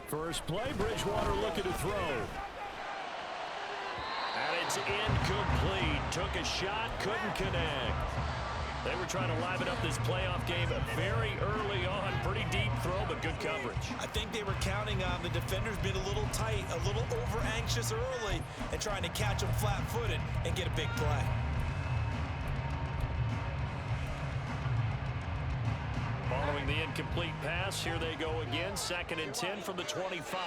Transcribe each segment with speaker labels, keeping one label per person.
Speaker 1: First play, Bridgewater looking to throw. And it's incomplete. Took a shot, couldn't connect. They were trying to liven up this playoff game very early on. Pretty deep throw, but good coverage.
Speaker 2: I think they were counting on the defenders being a little tight, a little over-anxious early, and trying to catch them flat-footed and get a big play.
Speaker 1: Following the incomplete pass, here they go again. 2nd and 10 from the 25.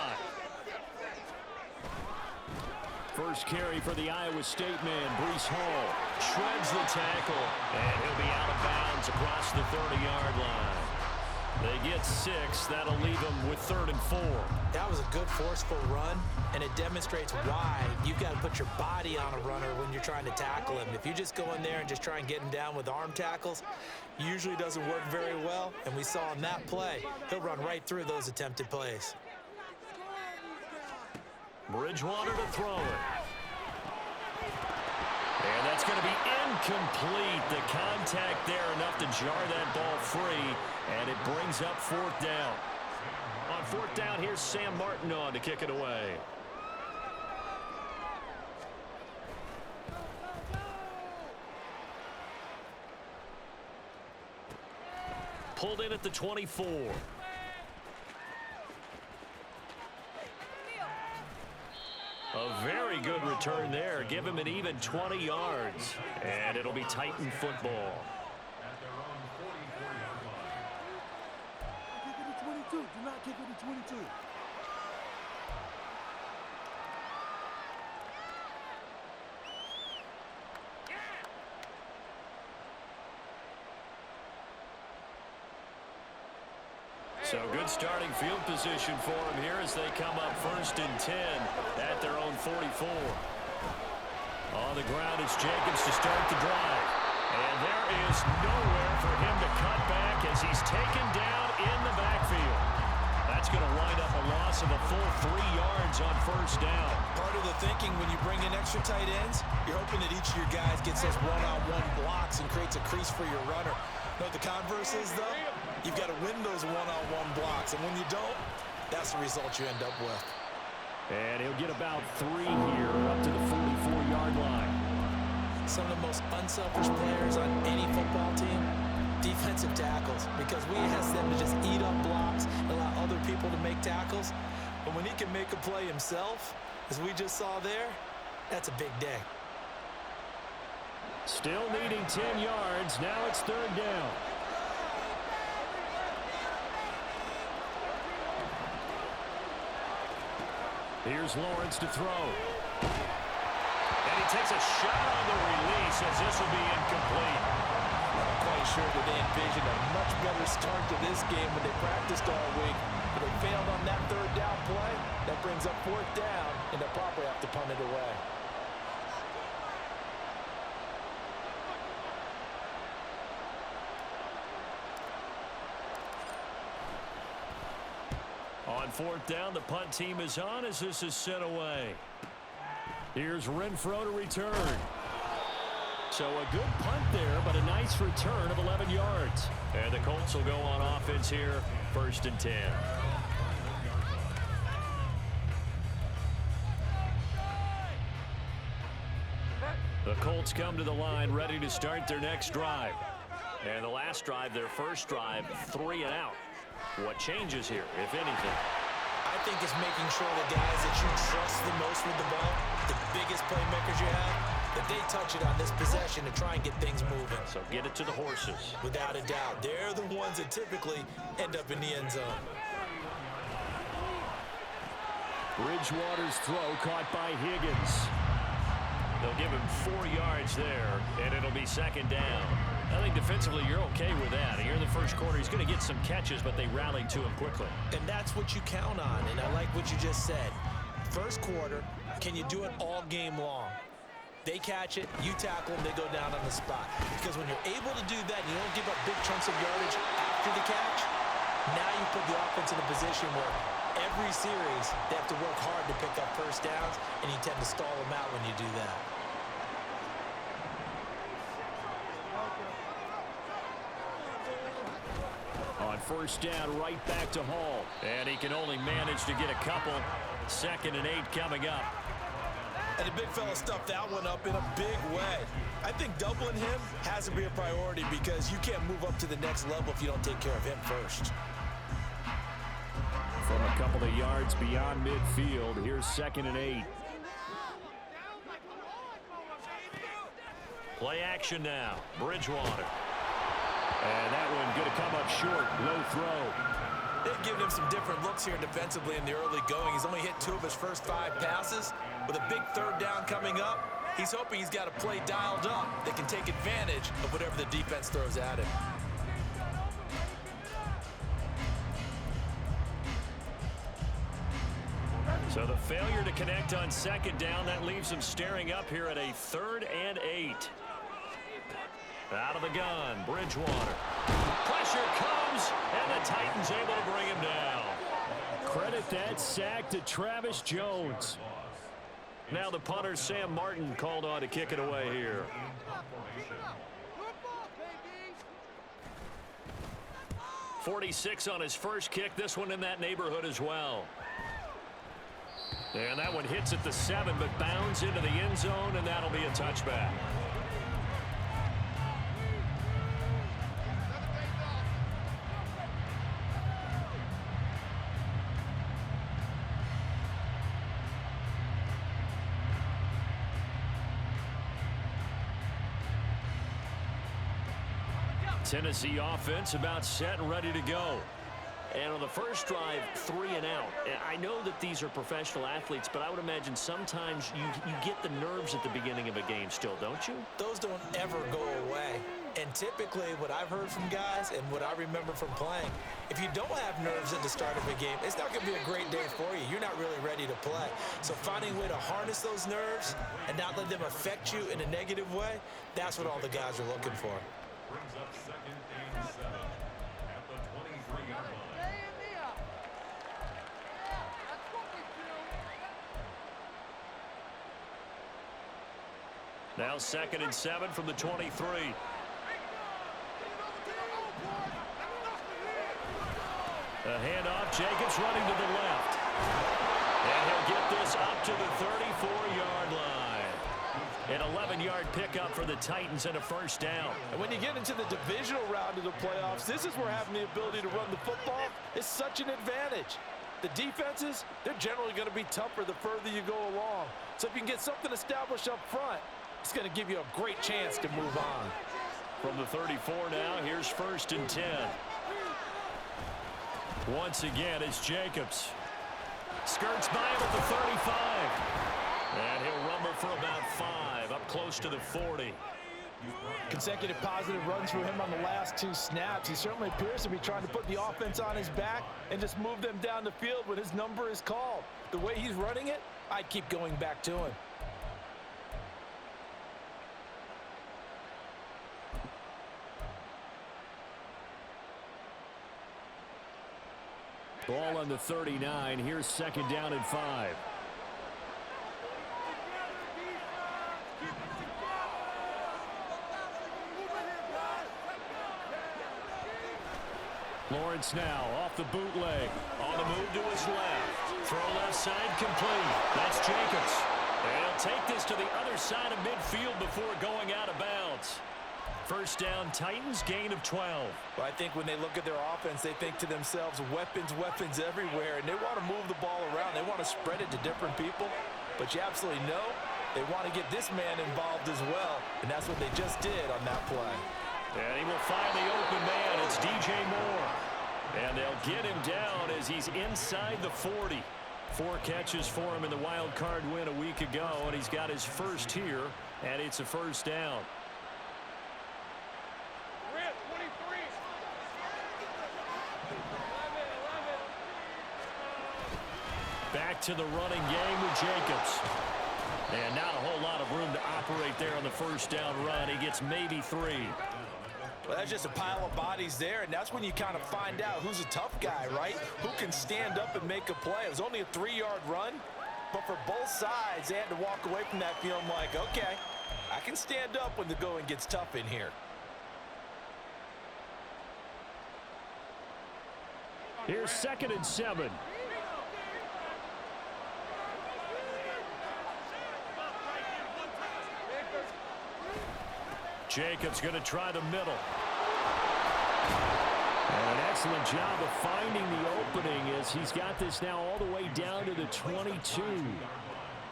Speaker 1: First carry for the Iowa State man, Breece Hall. Shreds the tackle, and he'll be out of bounds across the 30-yard line. They get 6. That'll leave them with 3rd and 4.
Speaker 2: That was a good, forceful run, and it demonstrates why you've got to put your body on a runner when you're trying to tackle him. If you just go in there and just try and get him down with arm tackles, usually doesn't work very well, and we saw in that play, he'll run right through those attempted plays.
Speaker 1: Bridgewater to throw it. And that's going to be incomplete. The contact there enough to jar that ball free, and it brings up 4th down. On 4th down, here's Sam Martin on to kick it away. Pulled in at the 24. A very good return there. Give him an even 20 yards. And it'll be Titan football.
Speaker 3: Do not kick it to 22.
Speaker 1: So good starting field position for them here as they come up 1st and 10 at their own 44. On the ground, it's Jacobs to start the drive. And there is nowhere for him to cut back as he's taken down in the backfield. That's going to wind up a loss of a full 3 yards on 1st down. Part
Speaker 2: of the thinking when you bring in extra tight ends, you're hoping that each of your guys gets those one-on-one blocks and creates a crease for your runner. You know what the converse is, though? You've got to win those one-on-one blocks, and when you don't, that's the result you end up with.
Speaker 1: And he'll get about 3 here up to the 44-yard line.
Speaker 2: Some of the most unselfish players on any football team, defensive tackles, because we ask them to just eat up blocks and allow other people to make tackles. But when he can make a play himself, as we just saw there, that's a big day.
Speaker 1: Still needing 10 yards. Now it's 3rd down. Here's Lawrence to throw. And he takes a shot on the release as this will be incomplete.
Speaker 2: I'm quite sure that they envisioned a much better start to this game when they practiced all week. But they failed on that 3rd down play. That brings up 4th down, and they'll probably have to punt it away.
Speaker 1: On 4th down, the punt team is on as this is sent away. Here's Renfro to return. So a good punt there, but a nice return of 11 yards. And the Colts will go on offense here, 1st and 10. The Colts come to the line ready to start their next drive. And the last drive, their first drive, 3 and out. What changes here, if anything?
Speaker 2: I think it's making sure the guys that you trust the most with the ball, the biggest playmakers you have, that they touch it on this possession to try and get things moving.
Speaker 1: So get it to the horses.
Speaker 2: Without a doubt. They're the ones that typically end up in the end zone.
Speaker 1: Bridgewater's throw caught by Higgins. They'll give him 4 yards there, and it'll be 2nd down. I think defensively you're okay with that. Here in the first quarter, he's going to get some catches, but they rallied to him quickly.
Speaker 2: And that's what you count on, and I like what you just said. First quarter, can you do it all game long? They catch it, you tackle them, they go down on the spot. Because when you're able to do that and you don't give up big chunks of yardage after the catch, now you put the offense in a position where every series they have to work hard to pick up 1st downs, and you tend to stall them out when you do that.
Speaker 1: On On first down, right back to Hall. And he can only manage to get a couple. 2nd and 8 coming up.
Speaker 2: And the big fella stuffed that one up in a big way. I think doubling him has to be a priority because you can't move up to the next level if you don't take care of him first.
Speaker 1: From a couple of yards beyond midfield, here's 2nd and 8. Play action now. Bridgewater. And that one going to come up short. Low throw.
Speaker 2: They've given him some different looks here defensively in the early going. He's only hit 2 of his first 5 passes. With a big 3rd down coming up, he's hoping he's got a play dialed up that can take advantage of whatever the defense throws at him.
Speaker 1: So the failure to connect on 2nd down, that leaves him staring up here at a 3rd and 8. Out of the gun, Bridgewater. Pressure comes, and the Titans able to bring him down. Credit that sack to Travis Jones. Now the punter, Sam Martin, called on to kick it away here. .46 on his first kick. This one in that neighborhood as well. And that one hits at the 7, but bounds into the end zone, and that'll be a touchback. Tennessee offense about set and ready to go. And on the first drive, 3 and out. I know that these are professional athletes, but I would imagine sometimes you get the nerves at the beginning of a game still, don't you?
Speaker 2: Those don't ever go away. And typically what I've heard from guys and what I remember from playing, if you don't have nerves at the start of a game, it's not going to be a great day for you. You're not really ready to play. So finding a way to harness those nerves and not let them affect you in a negative way, that's what all the guys are looking for.
Speaker 4: Brings up 2nd and 7 at the 23-yard line.
Speaker 1: Now 2nd and 7 from the 23. A handoff, Jacobs running to the left. And he'll get this up to the 34-yard line. An 11-yard pickup for the Titans and a first down.
Speaker 5: And when you get into the divisional round of the playoffs, this is where having the ability to run the football is such an advantage. The defenses, they're generally going to be tougher the further you go along. So if you can get something established up front, it's going to give you a great chance to move on.
Speaker 1: From the 34 now, here's 1st and 10. Once again, it's Jacobs. Skirts by him at the 35. And he'll rumble for about 5, up close to the 40.
Speaker 5: Consecutive positive runs for him on the last 2 snaps. He certainly appears to be trying to put the offense on his back and just move them down the field when his number is called. The way he's running it, I'd keep going back to him.
Speaker 1: Ball on the 39. Here's 2nd down and 5. Lawrence now off the bootleg. On the move to his left. Throw left side complete. That's Jacobs. And he'll take this to the other side of midfield before going out of bounds. First down, Titans, gain of 12.
Speaker 2: Well, I think when they look at their offense, they think to themselves, weapons, weapons everywhere, and they want to move the ball around. They want to spread it to different people, but you absolutely know they want to get this man involved as well, and that's what they just did on that play.
Speaker 1: And he will find the open man. It's DJ Moore. And they'll get him down as he's inside the 40. 4 catches for him in the wild card win a week ago, and he's got his first here, and it's a first down. Back to the running game with Jacobs. And not a whole lot of room to operate there on the first down run. He gets maybe 3.
Speaker 2: Well, that's just a pile of bodies there, and that's when you kind of find out who's a tough guy, right? Who can stand up and make a play. It was only a 3-yard run, but for both sides, they had to walk away from that feeling like, okay, I can stand up when the going gets tough in here.
Speaker 1: Here's 2nd and 7. Jacobs going to try the middle. And an excellent job of finding the opening as he's got this now all the way down to the 22.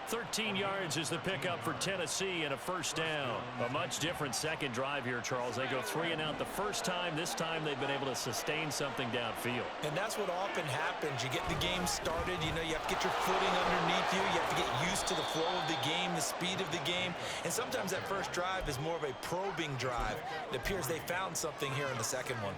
Speaker 1: 13 yards is the pickup for Tennessee and a first down. A much different second drive here, Charles. They go 3 and out the first time. This time they've been able to sustain something downfield.
Speaker 2: And that's what often happens. You get the game started. You know, you have to get your footing underneath you. You have to get used to the flow of the game, the speed of the game. And sometimes that first drive is more of a probing drive. It appears they found something here in the second one.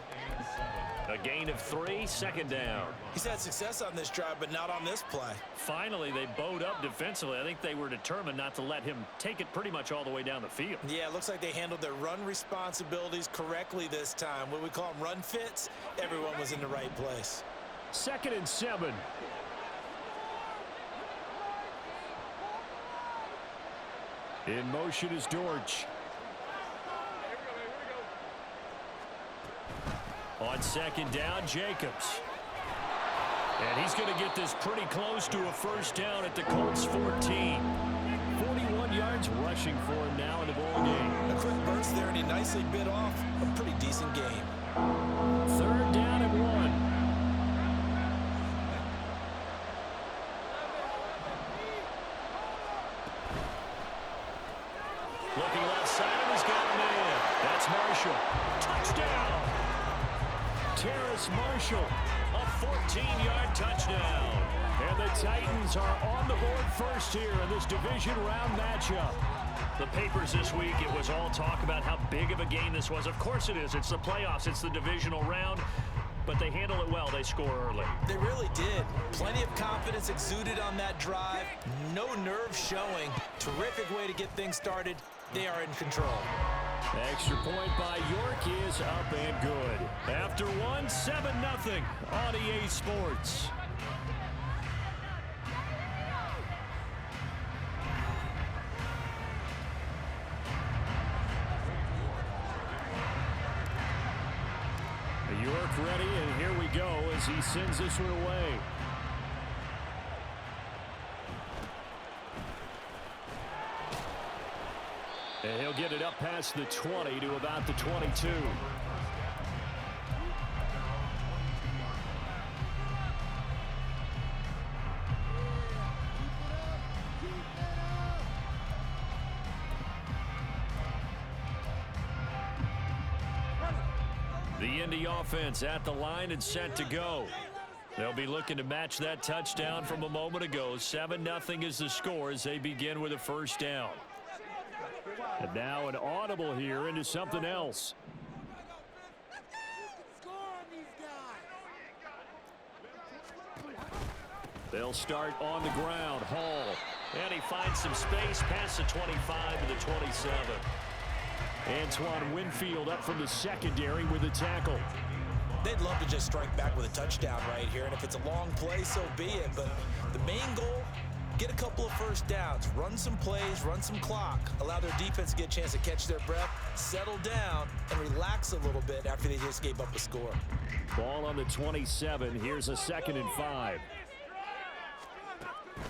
Speaker 1: A gain of 3, second down.
Speaker 2: He's had success on this drive, but not on this play.
Speaker 1: Finally, they bowed up defensively. I think they were determined not to let him take it pretty much all the way down the field.
Speaker 2: Yeah, it looks like they handled their run responsibilities correctly this time. What we call them run fits, everyone was in the right place.
Speaker 1: 2nd and 7. In motion is Dortch. On 2nd down, Jacobs. And he's going to get this pretty close to a first down at the Colts 14. 41 yards rushing for him now in the ball game.
Speaker 2: A quick burst there, and he nicely bit off a pretty decent game.
Speaker 1: 3rd down and 1. Looking left side, and he's got a man. That's Marshall. Touchdown! Terrace Marshall, a 14-yard touchdown. And the Titans are on the board first here in this division round matchup. The papers this week, it was all talk about how big of a game this was. Of course it is. It's the playoffs. It's the divisional round. But they handle it well. They score early.
Speaker 2: They really did. Plenty of confidence exuded on that drive. No nerve showing. Terrific way to get things started. They are in control.
Speaker 1: Extra point by York is up and good. After one, 7-0 on EA Sports. York ready, and here we go as he sends this one away. And he'll get it up past the 20 to about the 22. The Indy offense at the line and set to go. They'll be looking to match that touchdown from a moment ago. 7-0 is the score as they begin with a first down. And now an audible here into something else. They'll start on the ground. Hall. And he finds some space past the 25 to the 27. Antoine Winfield up from the secondary with a tackle.
Speaker 2: They'd love to just strike back with a touchdown right here, and if it's a long play, so be it. But the main goal, get a couple of first downs, run some plays, run some clock, allow their defense to get a chance to catch their breath, settle down, and relax a little bit after they just gave up a score.
Speaker 1: Ball on the 27. Here's a 2nd and 5.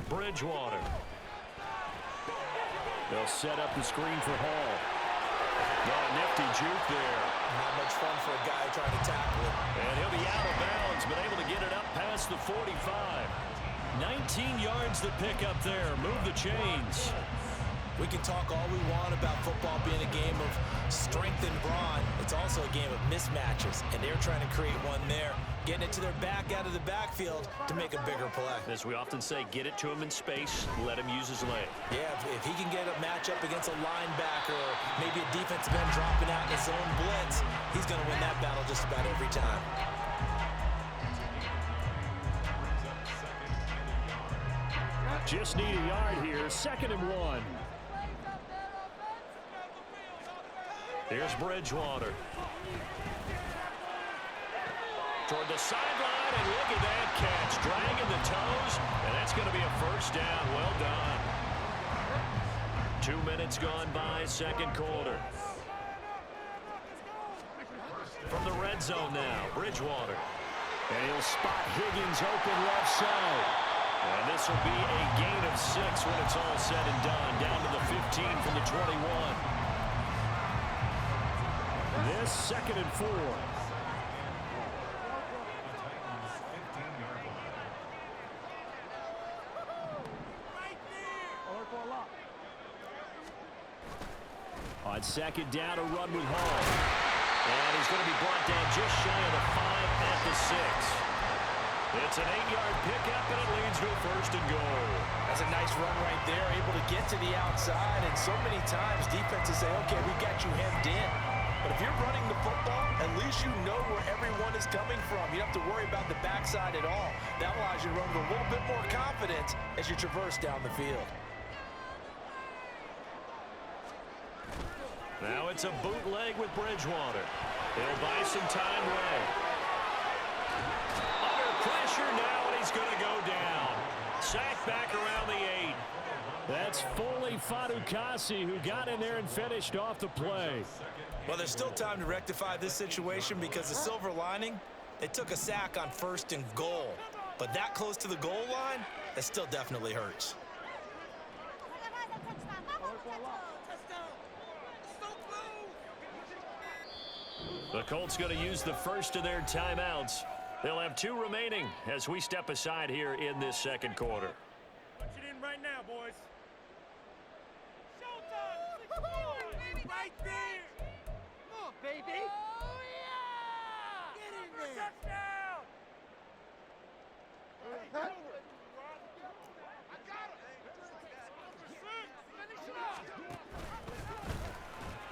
Speaker 1: Bridgewater. They'll set up the screen for Hall. Oh, nifty juke there.
Speaker 2: Not much fun for a guy trying to tackle it.
Speaker 1: And he'll be out of bounds, but able to get it up past the 45. 19 yards to pick up there. Move the chains.
Speaker 2: We can talk all we want about football being a game of strength and brawn. It's also a game of mismatches, and they're trying to create one there, getting it to their back out of the backfield to make a bigger play.
Speaker 1: As we often say, get it to him in space, let him use his leg.
Speaker 2: Yeah, if he can get a matchup against a linebacker or maybe a defensive end dropping out in his own blitz, he's going to win that battle just about every time.
Speaker 1: Just need a yard here. 2nd and 1. Here's Bridgewater. Toward the sideline, and look at that catch. Dragging the toes, and that's going to be a first down. Well done. 2 minutes gone by, second quarter. From the red zone now, Bridgewater. And he'll spot Higgins open left side. And this will be a gain of 6 when it's all said and done. Down to the 15 from the 21. This 2nd and 4. On 2nd down, a run with Hall. And he's going to be brought down just shy of the 5 at the 6. It's an 8-yard pickup, and it leads to a 1st and goal.
Speaker 2: That's a nice run right there, able to get to the outside. And so many times defenses say, okay, we got you hemmed in. But if you're running the football, at least you know where everyone is coming from. You don't have to worry about the backside at all. That allows you to run with a little bit more confidence as you traverse down the field.
Speaker 1: Now it's a bootleg with Bridgewater. He'll buy some time away. Under pressure now, and he's going to go down. Sacked back around the 8. That's Foley Fadukasi who got in there and finished off the play.
Speaker 2: Well, there's still time to rectify this situation because the silver lining, they took a sack on 1st and goal. But that close to the goal line, that still definitely hurts.
Speaker 1: The Colts going to use the first of their timeouts. They'll have 2 remaining as we step aside here in this 2nd quarter.
Speaker 3: Punch it in right now, boys. Showtime! Right there! Come on, baby! Oh, yeah! Get in there! Touchdown! I got him! Finish it up!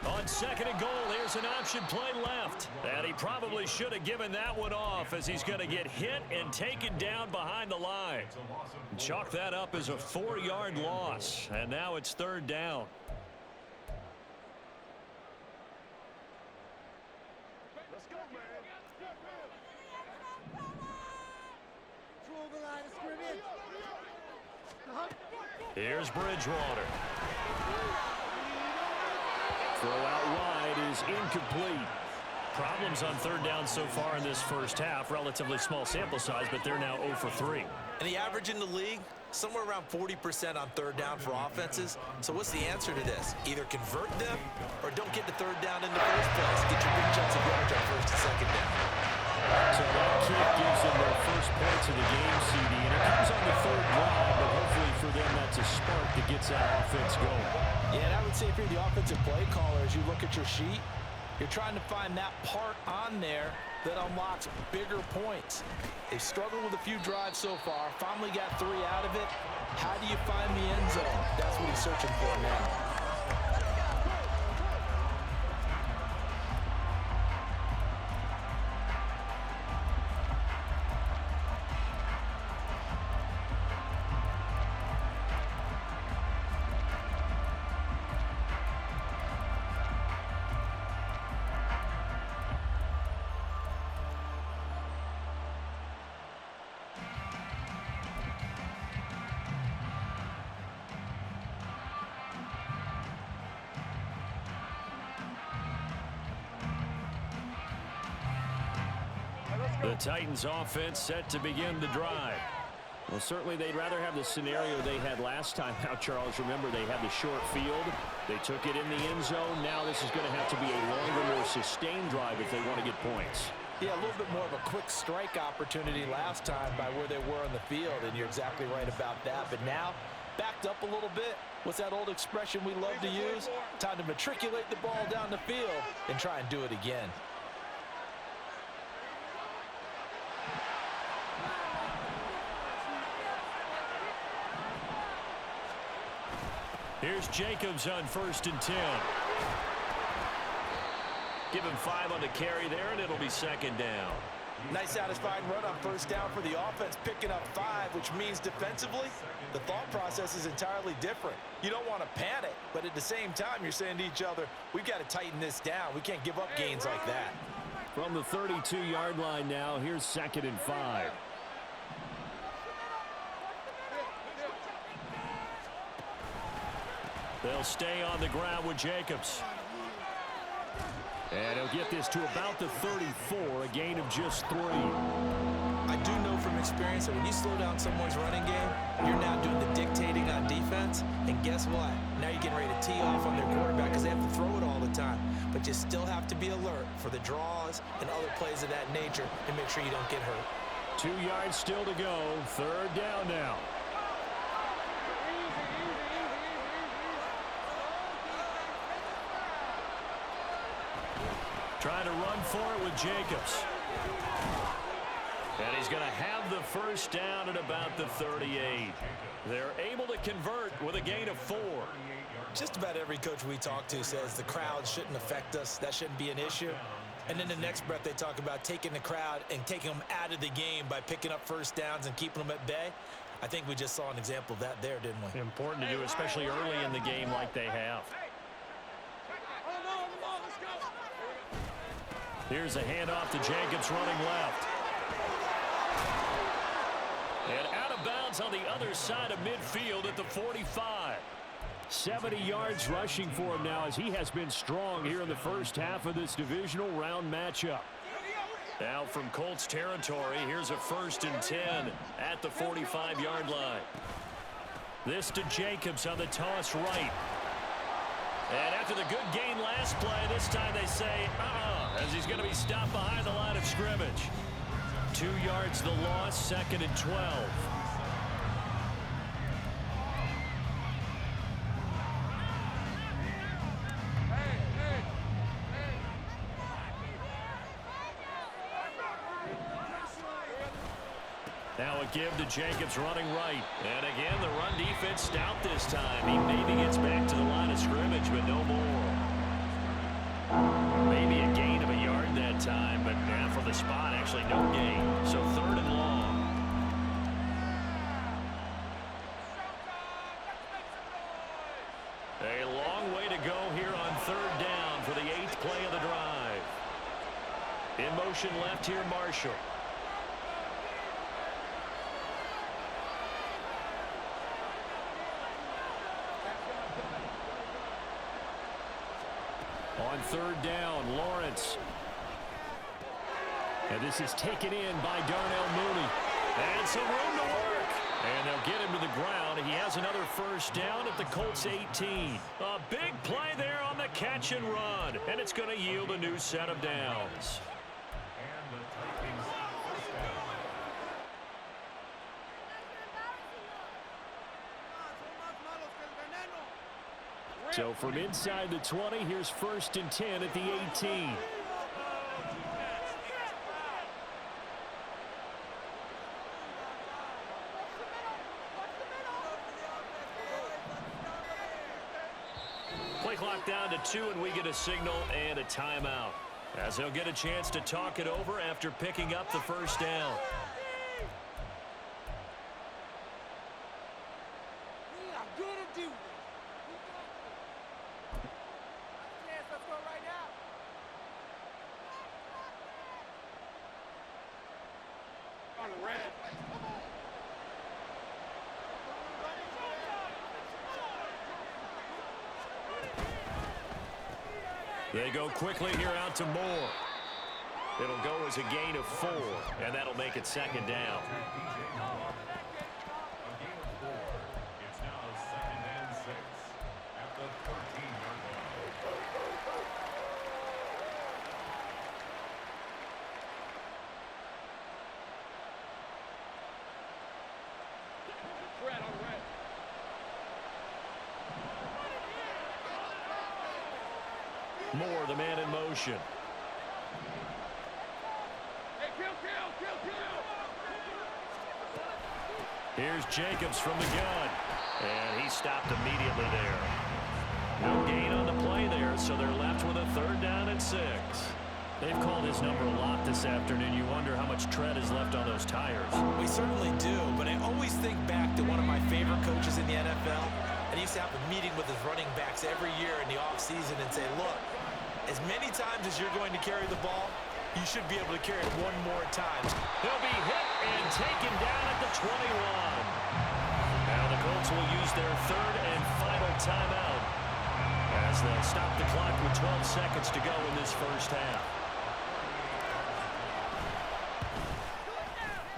Speaker 1: On 2nd and goal, here's an option play left. And he probably should have given that one off as he's going to get hit and taken down behind the line. Chalk that up as a 4-yard loss. And now it's 3rd down.
Speaker 3: Let's go, man. Control the line of scrimmage.
Speaker 1: Here's Bridgewater. Throw out wide is incomplete. Problems on 3rd down so far in this first half. Relatively small sample size, but they're now 0 for 3.
Speaker 2: And the average in the league, somewhere around 40% on 3rd down for offenses. So what's the answer to this? Either convert them or don't get to 3rd down in the first place. Get your big chunks of yards on 1st and 2nd down.
Speaker 1: So that kick gives them their first points of the game, CD. And it comes on the 3rd drive, but hopefully for them that's a spark that gets that offense going.
Speaker 2: Yeah, and I would say if you're the offensive play caller, as you look at your sheet, you're trying to find that part on there that unlocks bigger points. They've struggled with a few drives so far, finally got 3 out of it. How do you find the end zone? That's what he's searching for now.
Speaker 1: The Titans offense set to begin the drive. Well, certainly they'd rather have the scenario they had last time out, Charles. Remember, they had the short field. They took it in the end zone. Now this is going to have to be a longer, more sustained drive if they want to get points.
Speaker 2: Yeah, a little bit more of a quick strike opportunity last time by where they were on the field, and you're exactly right about that. But now, backed up a little bit. What's that old expression we love to use? Time to matriculate the ball down the field and try and do it again.
Speaker 1: Here's Jacobs on 1st and 10. Give him 5 on the carry there, and it'll be 2nd down.
Speaker 2: Nice satisfying run on 1st down for the offense, picking up 5, which means defensively, the thought process is entirely different. You don't want to panic, but at the same time, you're saying to each other, we've got to tighten this down. We can't give up gains like that.
Speaker 1: From the 32-yard line now, here's 2nd and 5. They'll stay on the ground with Jacobs. And he'll get this to about the 34, a gain of just 3.
Speaker 2: from experience that when you slow down someone's running game, you're now doing the dictating on defense. And guess what? Now you're getting ready to tee off on their quarterback because they have to throw it all the time. But you still have to be alert for the draws and other plays of that nature and make sure you don't get hurt.
Speaker 1: 2 yards still to go. Third down now. Trying to run for it with Jacobs. And he's going to have the first down at about the 38. They're able to convert with a gain of 4.
Speaker 2: Just about every coach we talk to says the crowd shouldn't affect us. That shouldn't be an issue. And in the next breath, they talk about taking the crowd and taking them out of the game by picking up first downs and keeping them at bay. I think we just saw an example of that there, didn't we?
Speaker 1: Important to do, especially early in the game like they have. Here's a handoff to Jacobs running left. And out of bounds on the other side of midfield at the 45. 70 yards rushing for him now as he has been strong here in the first half of this divisional round matchup. Now from Colts territory, here's a 1st and 10 at the 45-yard line. This to Jacobs on the toss right. And after the good gain last play, this time they say, as he's going to be stopped behind the line of scrimmage. 2 yards the loss, 2nd and 12. Now a give to Jacobs running right. And again, the run defense stout this time. He maybe gets back to the line of scrimmage, but no more. Maybe a gain of a yard that time, but for the spot, actually no gain. So 3rd and long. A long way to go here on 3rd down for the 8th play of the drive. In motion left here, Marshall. On 3rd down, Lawrence. And this is taken in by Darnell Mooney. And some room to work. And they'll get him to the ground. He has another first down at the Colts 18. A big play there on the catch and run. And it's going to yield a new set of downs. So from inside the 20, here's 1st and 10 at the 18. Play clock down to 2, and we get a signal and a timeout, as they'll get a chance to talk it over after picking up the first down. They go quickly here out to Moore. It'll go as a gain of 4, and that'll make it 2nd down.
Speaker 4: It's now 2nd and 6 at the 13-yard line.
Speaker 3: Red on red.
Speaker 1: Moore, the man in motion.
Speaker 3: Hey, kill.
Speaker 1: Here's Jacobs from the gun. And he stopped immediately there. No gain on the play there, so they're left with a 3rd down and 6. They've called his number a lot this afternoon. You wonder how much tread is left on those tires.
Speaker 2: We certainly do, but I always think back to one of my favorite coaches in the NFL. And he used to have a meeting with his running backs every year in the offseason and say, look, as many times as you're going to carry the ball, you should be able to carry it one more time.
Speaker 1: He'll be hit and taken down at the 21. Now the Colts will use their 3rd and final timeout as they'll stop the clock with 12 seconds to go in this first half.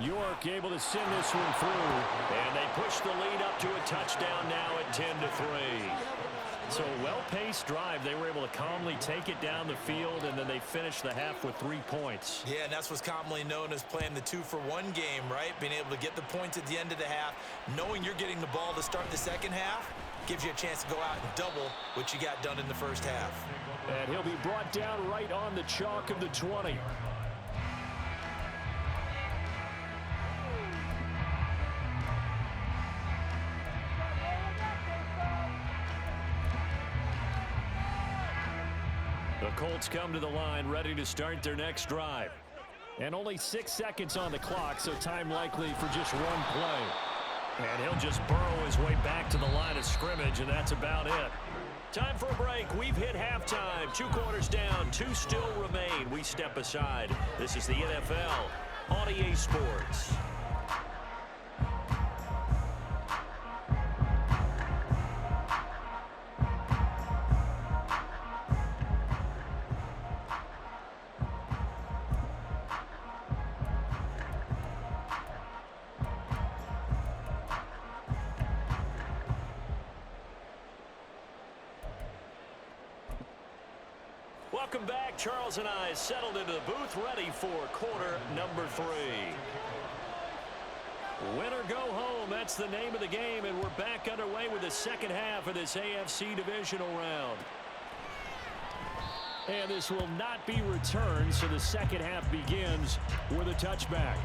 Speaker 1: York able to send this one through, and they push the lead up to a touchdown now at 10-3. So a well-paced drive. They were able to calmly take it down the field, and then they finished the half with 3 points.
Speaker 2: Yeah, and that's what's commonly known as playing the 2-for-1 game, right? Being able to get the points at the end of the half, knowing you're getting the ball to start the second half, gives you a chance to go out and double what you got done in the first half.
Speaker 1: And he'll be brought down right on the chalk of the 20. The Colts come to the line ready to start their next drive. And only 6 seconds on the clock, so time likely for just one play. And he'll just burrow his way back to the line of scrimmage, and that's about it. Time for a break. We've hit halftime. 2 quarters down, 2 still remain. We step aside. This is the NFL on EA Sports. Welcome back. Charles and I settled into the booth ready for quarter number 3. Win or go home, that's the name of the game, and we're back underway with the second half of this AFC divisional round. And this will not be returned, so the second half begins with a touchback.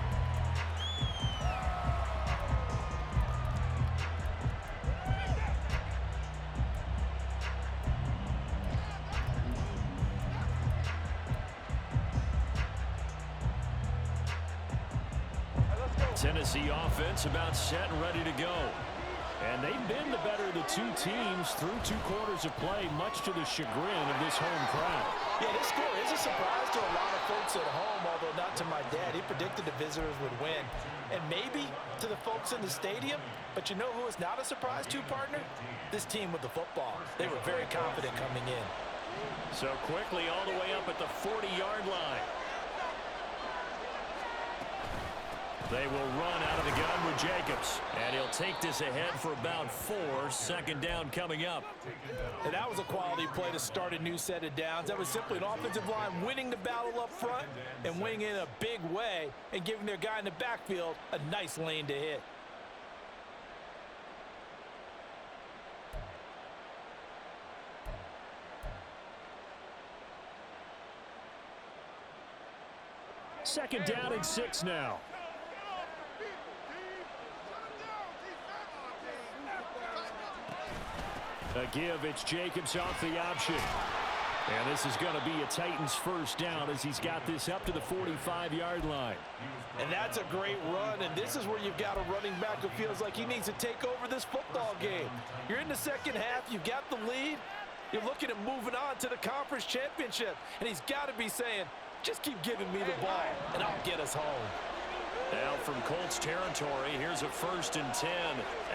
Speaker 1: Tennessee offense about set and ready to go. And they've been the better of the 2 teams through 2 quarters of play, much to the chagrin of this home crowd.
Speaker 5: Yeah, this score is a surprise to a lot of folks at home, although not to my dad. He predicted the visitors would win. And maybe to the folks in the stadium, but you know who is not a surprise to, partner? This team with the football. They were very confident coming in.
Speaker 1: So quickly all the way up at the 40-yard line. They will run out of the gun with Jacobs. And he'll take this ahead for about 4. Second down coming up.
Speaker 5: And that was a quality play to start a new set of downs. That was simply an offensive line winning the battle up front and winning in a big way and giving their guy in the backfield a nice lane to hit.
Speaker 1: Second down and 6 now. A give, it's Jacobs off the option. And this is going to be a Titans first down as he's got this up to the 45-yard line.
Speaker 5: And that's a great run, and this is where you've got a running back who feels like he needs to take over this football game. You're in the second half, you've got the lead, you're looking at moving on to the conference championship, and he's got to be saying, just keep giving me the ball, and I'll get us home.
Speaker 1: Now from Colts territory, here's a 1st and 10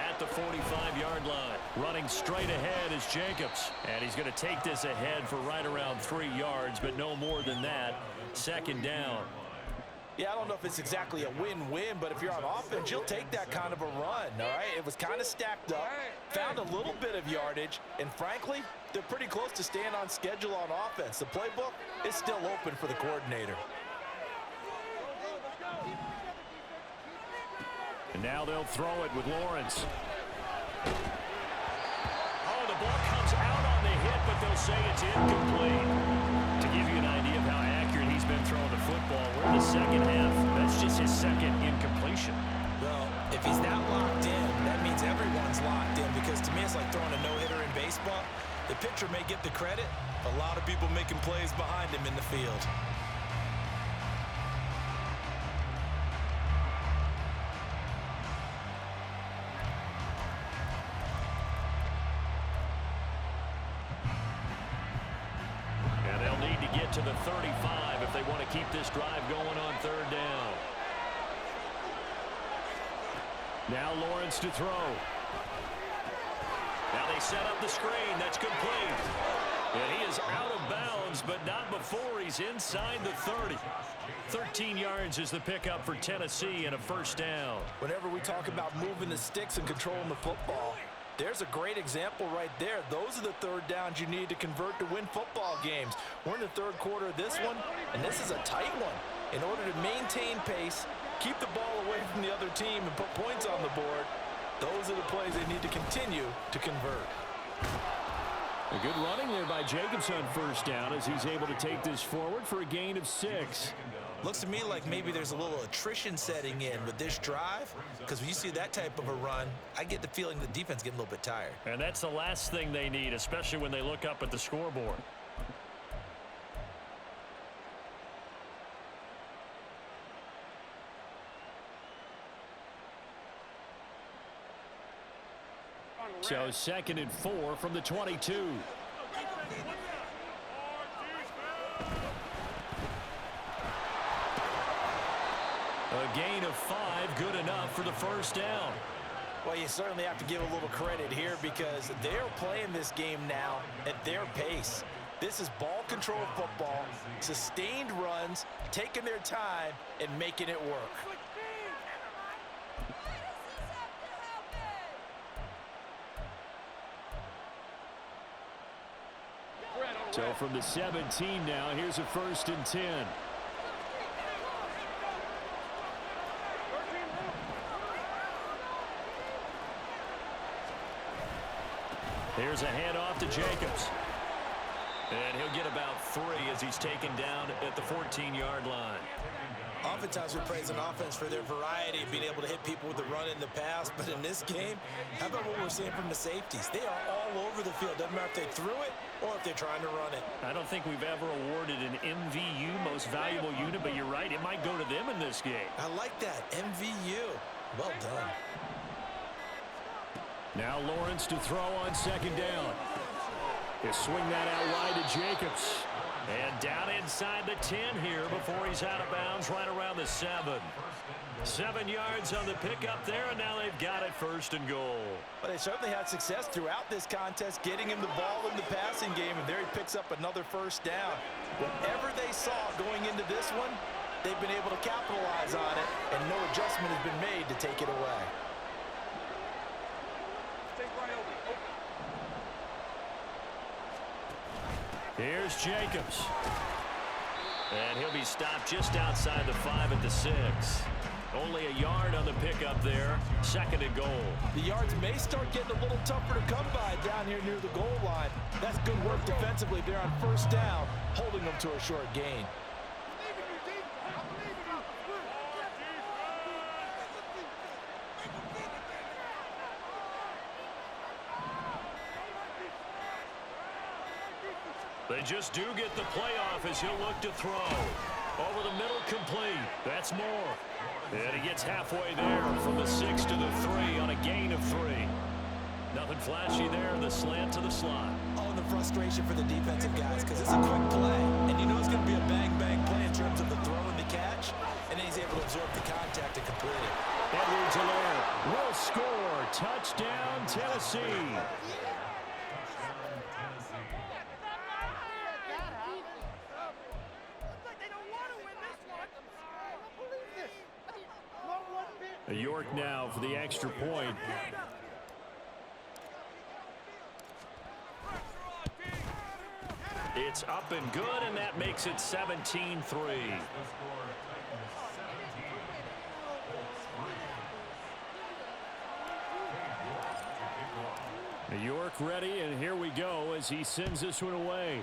Speaker 1: at the 45-yard line. Running straight ahead is Jacobs. And he's going to take this ahead for right around 3 yards, but no more than that. Second down.
Speaker 5: Yeah, I don't know if it's exactly a win-win, but if you're on offense, you'll take that kind of a run, all right? It was kind of stacked up, found a little bit of yardage, and frankly, they're pretty close to staying on schedule on offense. The playbook is still open for the coordinator.
Speaker 1: And now they'll throw it with Lawrence. Oh, the ball comes out on the hit, but they'll say it's incomplete. To give you an idea of how accurate he's been throwing the football, we're in the second half. That's just his second incompletion.
Speaker 2: Well, if he's that locked in, that means everyone's locked in, because to me it's like throwing a no-hitter in baseball. The pitcher may get the credit, a lot of people making plays behind him in the field.
Speaker 1: To the 35 if they want to keep this drive going on 3rd down. Now Lawrence to throw. Now they set up the screen. That's complete. And he is out of bounds, but not before he's inside the 30. 13 yards is the pickup for Tennessee and a first down.
Speaker 5: Whenever we talk about moving the sticks and controlling the football, there's a great example right there. Those are the third downs you need to convert to win football games. We're in the third quarter of this one, and this is a tight one. In order to maintain pace, keep the ball away from the other team, and put points on the board, those are the plays they need to continue to convert.
Speaker 1: A good running there by Jacobs on first down as he's able to take this forward for a gain of 6.
Speaker 2: Looks to me like maybe there's a little attrition setting in with this drive, because when you see that type of a run, I get the feeling the defense getting a little bit tired.
Speaker 1: And that's the last thing they need, especially when they look up at the scoreboard. So 2nd and 4 from the 22. A gain of 5, good enough for the first down.
Speaker 5: Well, you certainly have to give a little credit here because they're playing this game now at their pace. This is ball control football, sustained runs, taking their time, and making it work.
Speaker 1: So from the 17 now, here's a 1st and 10. Here's a handoff to Jacobs. And he'll get about 3 as he's taken down at the 14-yard line.
Speaker 2: Oftentimes we praise an offense for their variety of being able to hit people with the run in the pass, but in this game, how about what we're seeing from the safeties? They are all over the field. Doesn't matter if they threw it or if they're trying to run it.
Speaker 1: I don't think we've ever awarded an MVU, most valuable unit, but you're right, it might go to them in this game.
Speaker 2: I like that, MVU. Well done.
Speaker 1: Now Lawrence to throw on 2nd down. He'll swing that out wide to Jacobs. And down inside the 10 here before he's out of bounds right around the 7. 7 yards on the pickup there, and now they've got it 1st and goal.
Speaker 5: But they certainly had success throughout this contest, getting him the ball in the passing game, and there he picks up another first down. Whatever they saw going into this one, they've been able to capitalize on it, and no adjustment has been made to take it away.
Speaker 1: Here's Jacobs. And he'll be stopped just outside the 5 at the 6. Only a yard on the pickup there. 2nd and goal.
Speaker 5: The yards may start getting a little tougher to come by down here near the goal line. That's good work defensively there on first down, holding them to a short gain.
Speaker 1: They just do get the playoff as he'll look to throw. Over the middle, complete. That's more. And he gets halfway there from the 6 to the 3 on a gain of 3. Nothing flashy there. The slant to the slot.
Speaker 2: Oh, and the frustration for the defensive guys because it's a quick play. And you know it's going to be a bang-bang play in terms of the throw and the catch. And then he's able to absorb the contact and complete it.
Speaker 1: Edwards-Helaire will score. Touchdown, Tennessee. York now for the extra point. It's up and good, and that makes it 17-3. York ready, and here we go as he sends this one away.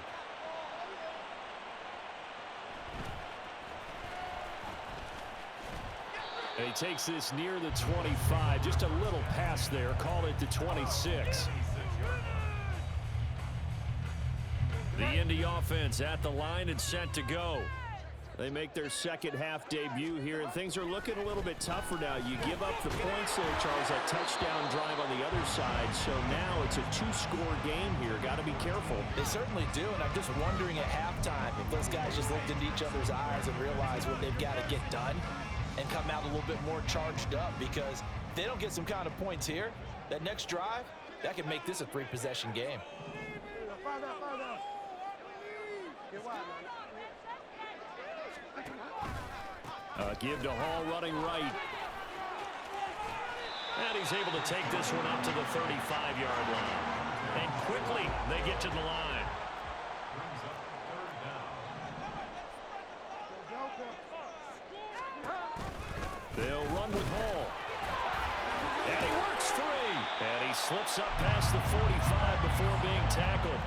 Speaker 1: And he takes this near the 25. Just a little pass there. Call it the 26. The Indy offense at the line and set to go. They make their second half debut here, and things are looking a little bit tougher now. You give up the points there, Charles, that touchdown drive on the other side. So now it's a 2-score game here. Got to be careful.
Speaker 5: They certainly do, and I'm just wondering at halftime if those guys just looked into each other's eyes and realized what they've got to get done and come out a little bit more charged up, because if they don't get some kind of points here, that next drive, that can make this a 3-possession game.
Speaker 1: Give to Hall running right. And he's able to take this one up to the 35-yard line. And quickly they get to the line. They'll run with Hall. And he works free. And he slips up past the 45 before being tackled.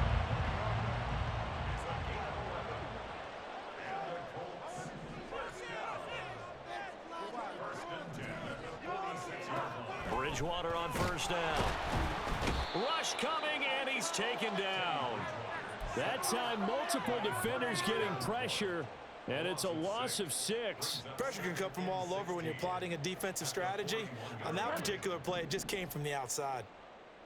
Speaker 1: Bridgewater on first down. Rush coming, and he's taken down. That time, multiple defenders getting pressure, and it's a loss of 6.
Speaker 2: Pressure can come from all over when you're plotting a defensive strategy. On that particular play, it just came from the outside.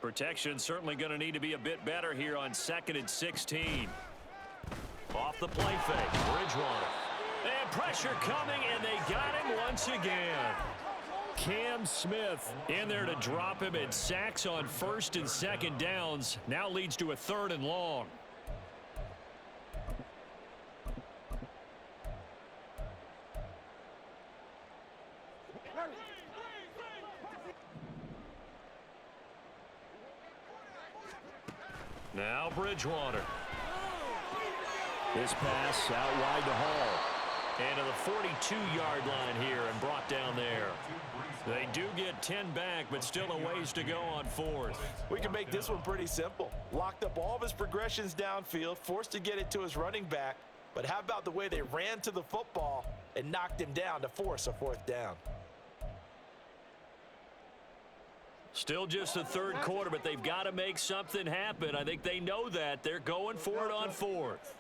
Speaker 1: Protection certainly going to need to be a bit better here on 2nd and 16. Off the play fake, Bridgewater. And pressure coming, and they got him once again. Cam Smith in there to drop him, and sacks on 1st and 2nd downs now leads to a 3rd and long. Now Bridgewater. This pass out wide to Hall. And to the 42-yard line here and brought down there. They do get 10 back, but still a ways to go on 4th.
Speaker 5: We can make this one pretty simple. Locked up all of his progressions downfield, forced to get it to his running back. But how about the way they ran to the football and knocked him down to force a 4th down?
Speaker 1: Still just the 3rd quarter, but they've got to make something happen. I think they know that. They're going for it on 4th.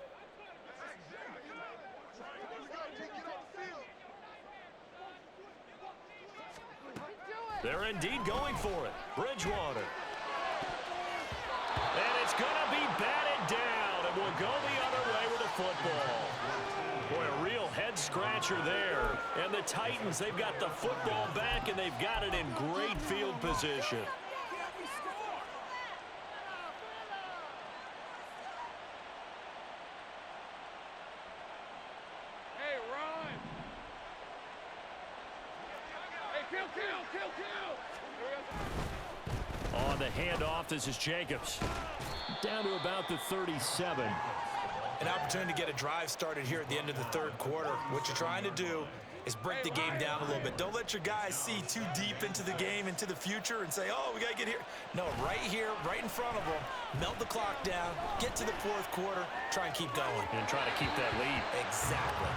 Speaker 1: They're indeed going for it. Bridgewater. And it's going to be batted down, and will go the other way with the football. Boy, a real head-scratcher there. And the Titans, they've got the football back, and they've got it in great field position.
Speaker 3: Hey, run! Hey, kill!
Speaker 1: On the handoff, this is Jacobs. Down to about the 37.
Speaker 2: An opportunity to get a drive started here at the end of the 3rd quarter. What you're trying to do is break the game down a little bit. Don't let your guys see too deep into the game, into the future, and say, oh, we got to get here. No, right here, right in front of them, melt the clock down, get to the 4th quarter, try and keep going.
Speaker 1: And try to keep that lead.
Speaker 2: Exactly.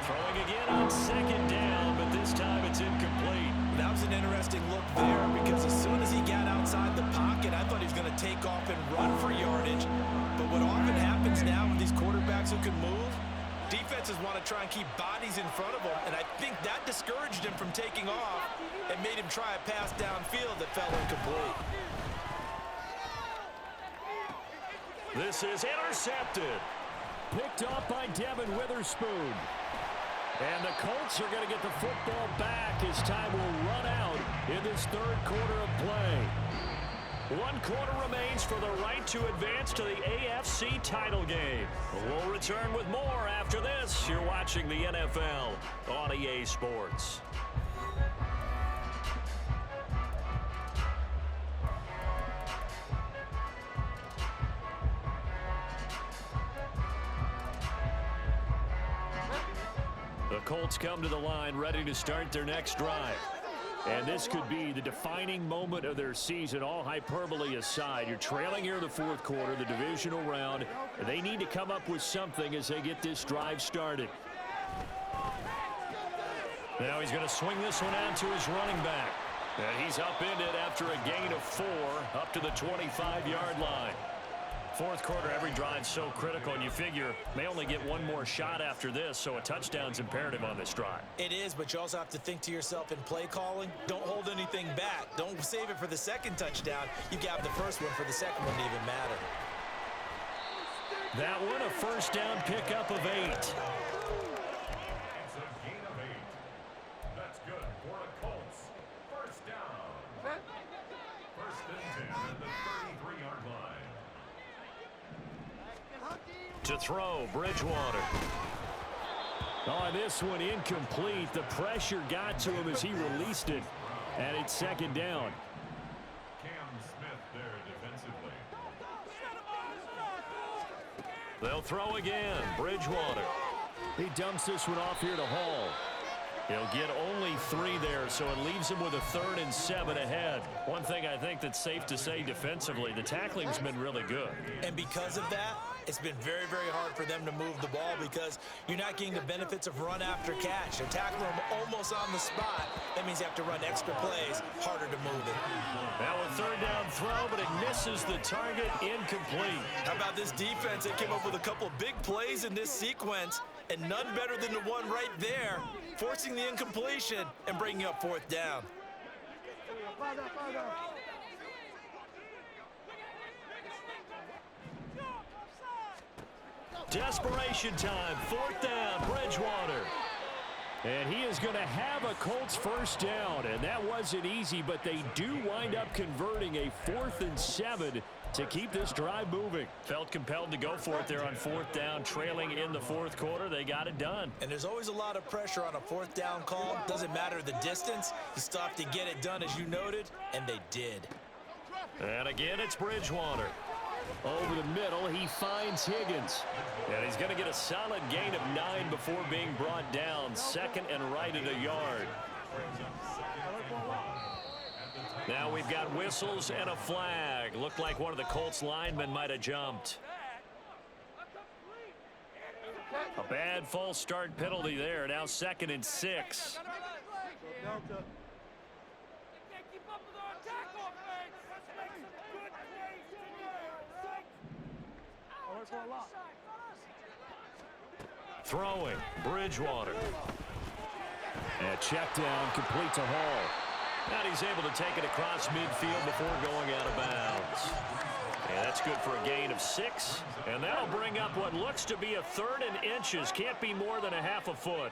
Speaker 1: Throwing again on 2nd down, but this time it's incomplete.
Speaker 2: That was an interesting look there, because as soon as he got outside the pocket, I thought he was going to take off and run for yardage. But what often happens now with these quarterbacks who can move, defenses want to try and keep bodies in front of them, and I think that discouraged him from taking off and made him try a pass downfield that fell incomplete.
Speaker 1: This is intercepted. Picked off by Devin Witherspoon. And the Colts are going to get the football back as time will run out in this 3rd quarter of play. 1 quarter remains for the right to advance to the AFC title game. We'll return with more after this. You're watching the NFL on EA Sports. The Colts come to the line ready to start their next drive. And this could be the defining moment of their season, all hyperbole aside. You're trailing here in the 4th quarter, the divisional round. They need to come up with something as they get this drive started. Now he's going to swing this one out to his running back. And he's upended after a gain of 4 up to the 25-yard line. 4th quarter, every drive's so critical, and you figure may only get one more shot after this, so a touchdown's imperative on this drive.
Speaker 2: It is, but you also have to think to yourself in play calling, don't hold anything back. Don't save it for the 2nd touchdown. You got the 1st one for the 2nd one to even matter.
Speaker 1: That one, a 1st down pickup of 8.
Speaker 4: It's a gain of 8. That's good for a Colts. 1st down. 1st and 10 at the 33-yard line.
Speaker 1: To throw, Bridgewater. On this one, incomplete. The pressure got to him as he released it. And it's second down.
Speaker 4: Cam Smith there defensively.
Speaker 1: They'll throw again. Bridgewater. He dumps this one off here to Hall. He'll get only 3 there, so it leaves him with a 3rd and 7 ahead. One thing I think that's safe to say defensively, the tackling's been really good.
Speaker 2: And because of that, it's been very, very hard for them to move the ball because you're not getting the benefits of run after catch. They're tackling them almost on the spot. That means you have to run extra plays, harder to move it.
Speaker 1: Now a 3rd down throw, but it misses the target, incomplete.
Speaker 2: How about this defense? They came up with a couple of big plays in this sequence, and none better than the one right there, forcing the incompletion and bringing up 4th down.
Speaker 1: Desperation time, 4th down, Bridgewater. And he is going to have a Colts 1st down, and that wasn't easy, but they do wind up converting a 4th and 7 to keep this drive moving. Felt compelled to go for it there on 4th down, trailing in the 4th quarter. They got it done.
Speaker 2: And there's always a lot of pressure on a 4th down call. Doesn't matter the distance. You still have to get it done, as you noted, and they did.
Speaker 1: And again, it's Bridgewater. Over the middle, he finds Higgins. And he's going to get a solid gain of 9 before being brought down. 2nd and right at a yard. Now we've got whistles and a flag. Looked like one of the Colts linemen might have jumped. A bad false start penalty there. Now 2nd and 6. Throwing, Bridgewater. And check down, complete to Hall. And he's able to take it across midfield before going out of bounds. And that's good for a gain of 6. And that'll bring up what looks to be a 3rd and inches. Can't be more than a half a foot.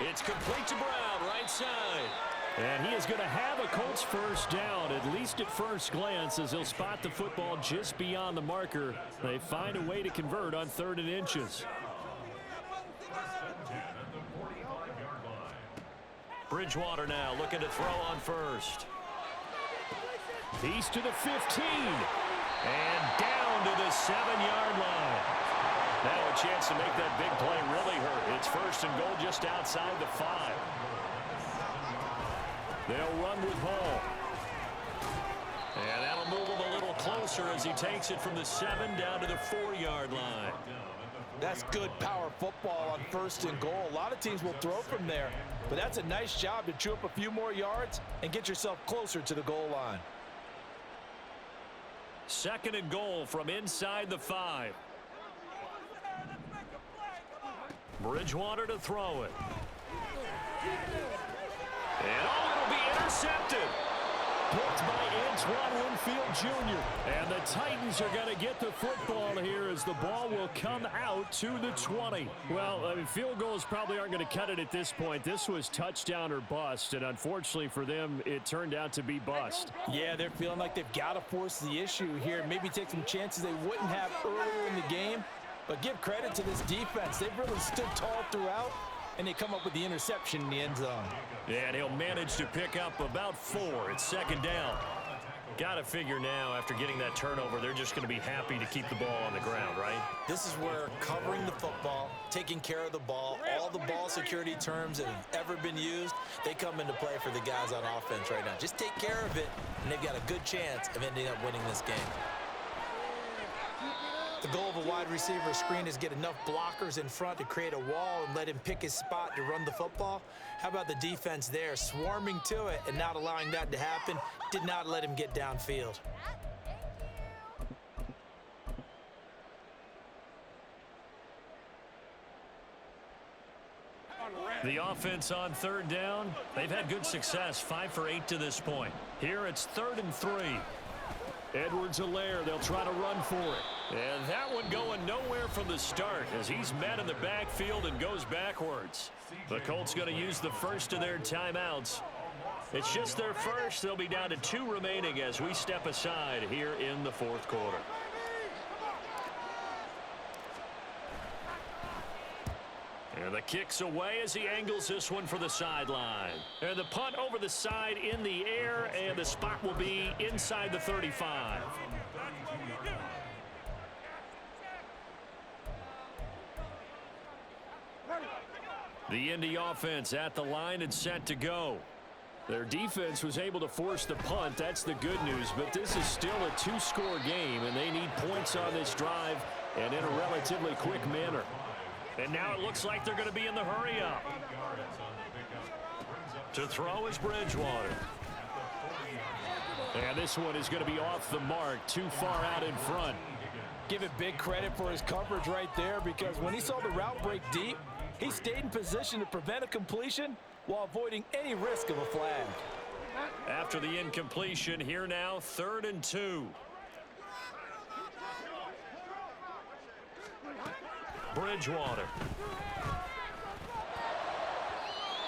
Speaker 1: It's complete to Brown, right side. And he is going to have a Colts 1st down, at least at first glance, as he'll spot the football just beyond the marker. They find a way to convert on 3rd and inches. Bridgewater now looking to throw on 1st. He's to the 15. And down to the 7-yard line. Now a chance to make that big play really hurt. It's 1st and goal just outside the 5. They'll run with Hall. And that'll move him a little closer as he takes it from the 7 down to the 4-yard line.
Speaker 5: That's good power football on 1st and goal. A lot of teams will throw from there, but that's a nice job to chew up a few more yards and get yourself closer to the goal line.
Speaker 1: 2nd and goal from inside the 5. Bridgewater to throw it. And it'll be intercepted. Picked by Antoine Winfield Jr. And the Titans are going to get the football here as the ball will come out to the 20. Well, I mean, field goals probably aren't going to cut it at this point. This was touchdown or bust, and unfortunately for them, it turned out to be bust.
Speaker 5: Yeah, they're feeling like they've got to force the issue here. Maybe take some chances they wouldn't have earlier in the game. But give credit to this defense. They've really stood tall throughout, and they come up with the interception in the end zone.
Speaker 1: Yeah, and he'll manage to pick up about 4. It's 2nd down. Got to figure now, after getting that turnover, they're just going to be happy to keep the ball on the ground, right?
Speaker 2: This is where covering the football, taking care of the ball, all the ball security terms that have ever been used, they come into play for the guys on offense right now. Just take care of it, and they've got a good chance of ending up winning this game. The goal of a wide receiver screen is get enough blockers in front to create a wall and let him pick his spot to run the football. How about the defense there, swarming to it and not allowing that to happen? Did not let him get downfield.
Speaker 1: The offense on 3rd down, they've had good success, 5 for 8 to this point. Here it's 3rd and 3. Edwards-Helaire, they'll try to run for it. And that one going nowhere from the start as he's met in the backfield and goes backwards. The Colts going to use the first of their timeouts. It's just their first. They'll be down to 2 remaining as we step aside here in the fourth quarter. And the kick's away as he angles this one for the sideline. And the punt over the side in the air, and the spot will be inside the 35. The Indy offense at the line and set to go. Their defense was able to force the punt. That's the good news, but this is still a 2-score game, and they need points on this drive and in a relatively quick manner. And now it looks like they're going to be in the hurry-up. To throw is Bridgewater. And this one is going to be off the mark, too far out in front.
Speaker 5: Give it big credit for his coverage right there, because when he saw the route break deep, he stayed in position to prevent a completion while avoiding any risk of a flag.
Speaker 1: After the incompletion, here now, 3rd and 2. Bridgewater.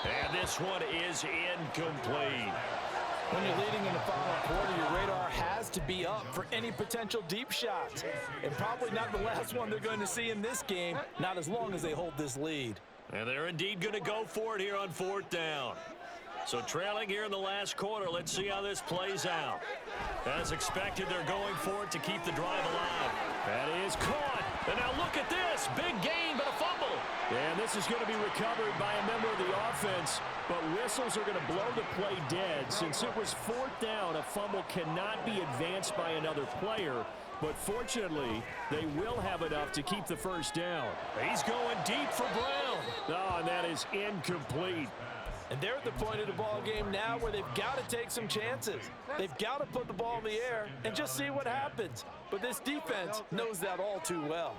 Speaker 1: And this one is incomplete.
Speaker 5: When you're leading in the final quarter, your radar has to be up for any potential deep shots. And probably not the last one they're going to see in this game, not as long as they hold this lead.
Speaker 1: And they're indeed going to go for it here on 4th down. So trailing here in the last quarter, let's see how this plays out. As expected, they're going for it to keep the drive alive. That is caught. And now look at this. Big gain, but a fumble. And this is going to be recovered by a member of the offense. But whistles are going to blow the play dead. Since it was 4th down, a fumble cannot be advanced by another player. But fortunately, they will have enough to keep the 1st down. He's going deep for Brown. Oh, and that is incomplete.
Speaker 5: And they're at the point of the ball game now where they've got to take some chances. They've got to put the ball in the air and just see what happens. But this defense knows that all too well.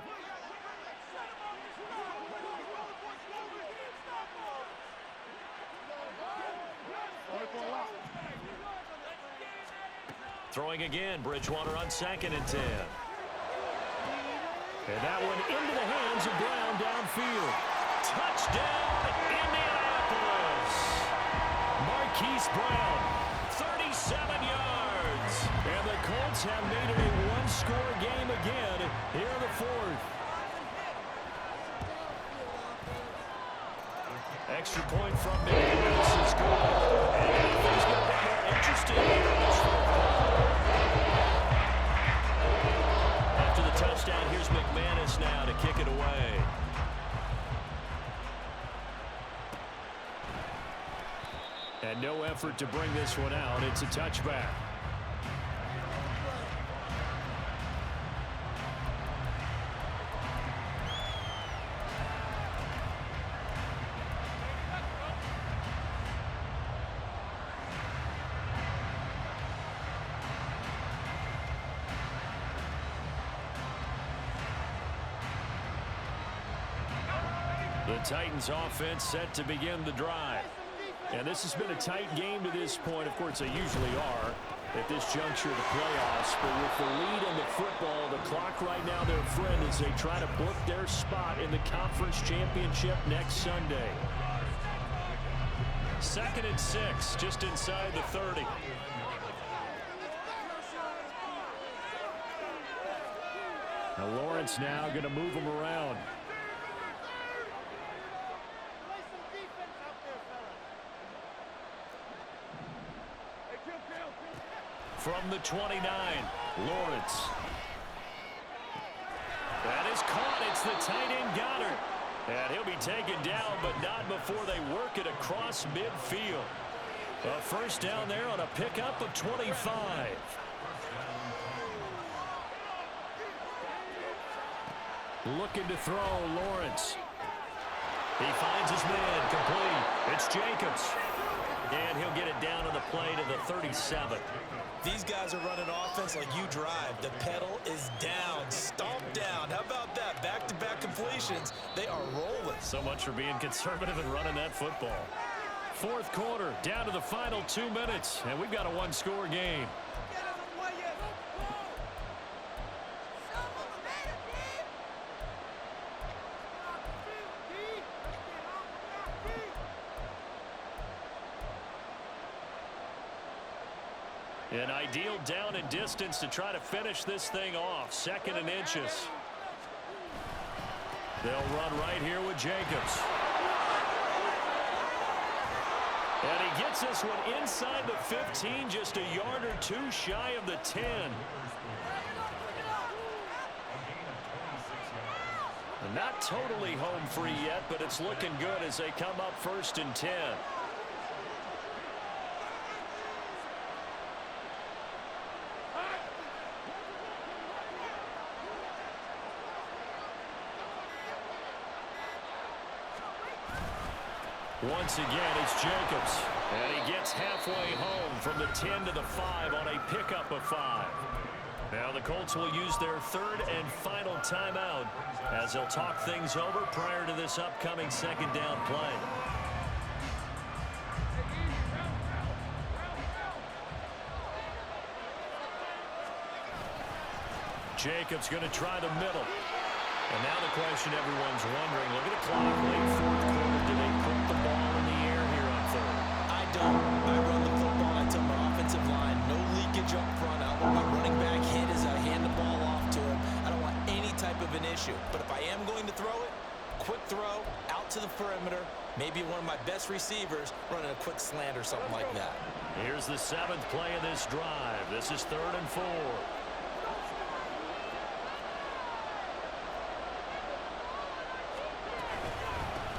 Speaker 1: Throwing again, Bridgewater on 2nd and 10. And that one into the hands of Brown downfield. Touchdown, Indianapolis. Marquise Brown, 37 yards. And the Colts have made it a 1-score game again here in the 4th. Extra point from McManus is good. And things get a bit more interesting here in this 4th quarter. After the touchdown, here's McManus now to kick it away. And no effort to bring this one out. It's a touchback. The Titans offense set to begin the drive. And this has been a tight game to this point. Of course, they usually are at this juncture of the playoffs. But with the lead in the football, the clock right now, their friend, as they try to book their spot in the conference championship next Sunday. 2nd and 6, just inside the 30. Now Lawrence now going to move them around. From the 29, Lawrence. That is caught. It's the tight end Goddard. And he'll be taken down, but not before they work it across midfield. A 1st down there on a pickup of 25. Looking to throw, Lawrence. He finds his man, complete. It's Jacobs. And he'll get it down on the play to the 37.
Speaker 2: These guys are running offense like you drive. The pedal is down, stomped down. How about that? Back-to-back completions. They are rolling.
Speaker 1: So much for being conservative and running that football. 4th quarter, down to the final 2 minutes, and we've got a 1-score game. An ideal down and distance to try to finish this thing off. 2nd and inches. They'll run right here with Jacobs. And he gets this one inside the 15, just a yard or two shy of the 10. Not totally home free yet, but it's looking good as they come up 1st and 10. Once again, it's Jacobs. And he gets halfway home from the 10 to the 5 on a pickup of 5. Now the Colts will use their 3rd and final timeout as they'll talk things over prior to this upcoming 2nd down play. Jacobs going to try the middle. And now the question everyone's wondering, look at the clock, late 4th quarter, do they put the ball in the air here on 3rd?
Speaker 2: I don't. I run the football. I tell my offensive line, no leakage up front. I want my running back hit as I hand the ball off to him. I don't want any type of an issue. But if I am going to throw it, quick throw, out to the perimeter, maybe one of my best receivers running a quick slant or something like that.
Speaker 1: Here's the 7th play of this drive. This is 3rd and 4.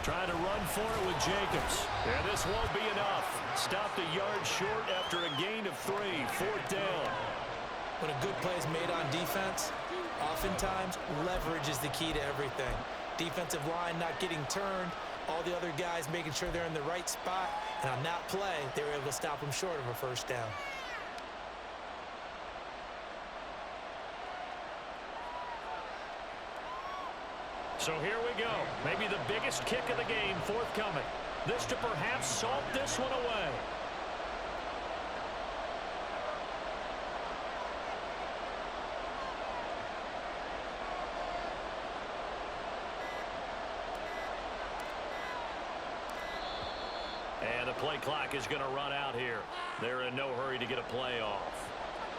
Speaker 1: Trying to run for it with Jacobs. And this won't be enough. Stopped a yard short after a gain of 3. 4th down.
Speaker 2: When a good play is made on defense, oftentimes leverage is the key to everything. Defensive line not getting turned, all the other guys making sure they're in the right spot, and on that play, they were able to stop them short of a 1st down.
Speaker 1: So here we go. Maybe the biggest kick of the game forthcoming. This to perhaps salt this one away. And the play clock is going to run out here. They're in no hurry to get a play off.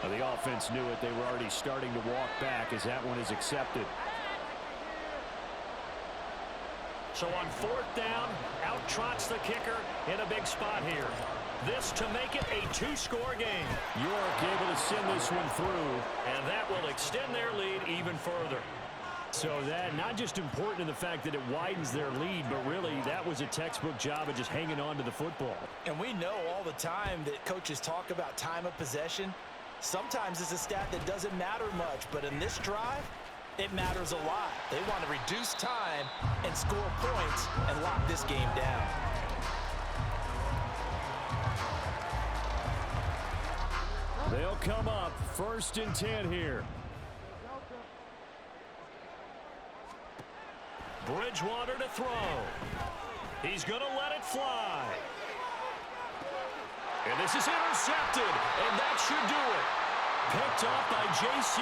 Speaker 6: Well, the offense knew it. They were already starting to walk back as that one is accepted.
Speaker 1: So on 4th down, out trots the kicker in a big spot here. This to make it a 2-score game.
Speaker 6: York able to send this one through.
Speaker 1: And that will extend their lead even further.
Speaker 6: So that not just important in the fact that it widens their lead, but really that was a textbook job of just hanging on to the football.
Speaker 2: And we know all the time that coaches talk about time of possession. Sometimes it's a stat that doesn't matter much, but in this drive, it matters a lot. They want to reduce time and score points and lock this game down.
Speaker 6: They'll come up 1st and 10 here.
Speaker 1: Bridgewater to throw. He's going to let it fly. And this is intercepted, and that should do it. Picked off by J.C.